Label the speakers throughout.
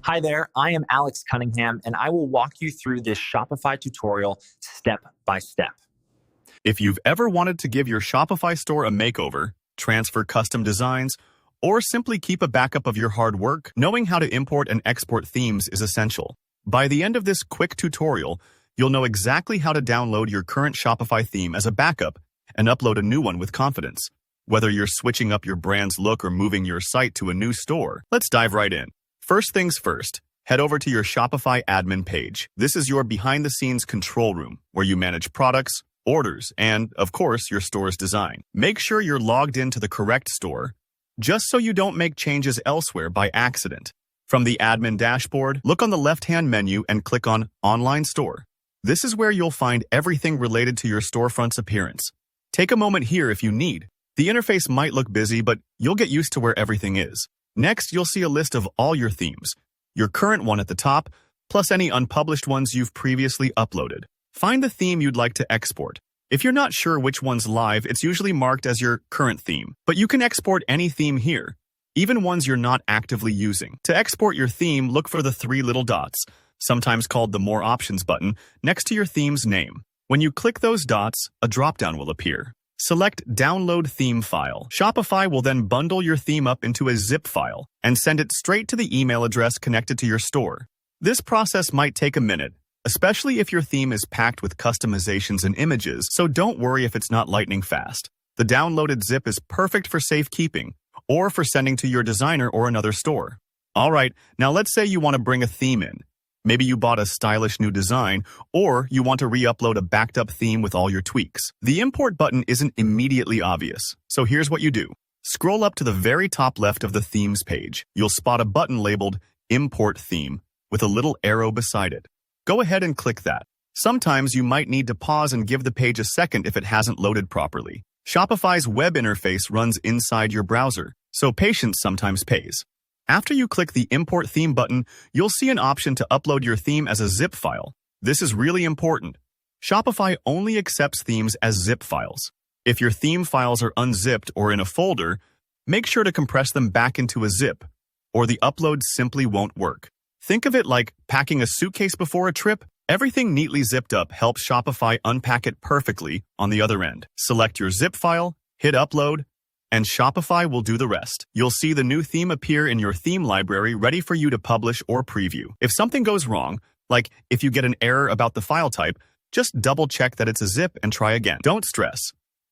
Speaker 1: Hi there, I am Alex Cunningham, and I will walk you through this Shopify tutorial step by step.
Speaker 2: If you've ever wanted to give your Shopify store a makeover, transfer custom designs, or simply keep a backup of your hard work, knowing how to import and export themes is essential. By the end of this quick tutorial, you'll know exactly how to download your current Shopify theme as a backup and upload a new one with confidence. Whether you're switching up your brand's look or moving your site to a new store, let's dive right in. First things first, head over to your Shopify admin page. This is your behind-the-scenes control room, where you manage products, orders, and, of course, your store's design. Make sure you're logged into the correct store, just so you don't make changes elsewhere by accident. From the admin dashboard, look on the left-hand menu and click on Online Store. This is where you'll find everything related to your storefront's appearance. Take a moment here if you need. The interface might look busy, but you'll get used to where everything is. Next, you'll see a list of all your themes, your current one at the top, plus any unpublished ones you've previously uploaded. Find the theme you'd like to export. If you're not sure which one's live, it's usually marked as your current theme, but you can export any theme here, even ones you're not actively using. To export your theme, look for the three little dots, sometimes called the More Options button, next to your theme's name. When you click those dots, a drop-down will appear. Select Download Theme File. Shopify will then bundle your theme up into a zip file and send it straight to the email address connected to your store. This process might take a minute, especially if your theme is packed with customizations and images, so don't worry if it's not lightning fast. The downloaded zip is perfect for safekeeping or for sending to your designer or another store. Alright, now let's say you want to bring a theme in. Maybe you bought a stylish new design, or you want to re-upload a backed-up theme with all your tweaks. The import button isn't immediately obvious, so here's what you do. Scroll up to the very top left of the themes page. You'll spot a button labeled Import Theme with a little arrow beside it. Go ahead and click that. Sometimes you might need to pause and give the page a second if it hasn't loaded properly. Shopify's web interface runs inside your browser, so patience sometimes pays. After you click the Import Theme button, you'll see an option to upload your theme as a zip file. This is really important. Shopify only accepts themes as zip files. If your theme files are unzipped or in a folder, make sure to compress them back into a zip, or the upload simply won't work. Think of it like packing a suitcase before a trip. Everything neatly zipped up helps Shopify unpack it perfectly on the other end. Select your zip file, hit Upload, and Shopify will do the rest. You'll see the new theme appear in your theme library ready for you to publish or preview. If something goes wrong, like if you get an error about the file type, just double-check that it's a zip and try again. Don't stress.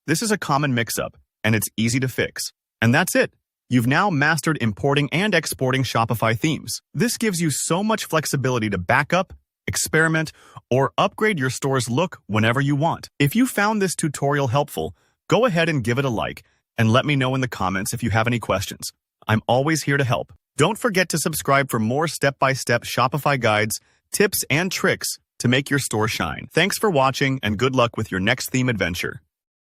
Speaker 2: This is a common mix-up, and it's easy to fix. And that's it. You've now mastered importing and exporting Shopify themes. This gives you so much flexibility to back up, experiment, or upgrade your store's look whenever you want. If you found this tutorial helpful, go ahead and give it a like, and let me know in the comments if you have any questions. I'm always here to help. Don't forget to subscribe for more step-by-step Shopify guides, tips, and tricks to make your store shine. Thanks for watching, and good luck with your next theme adventure.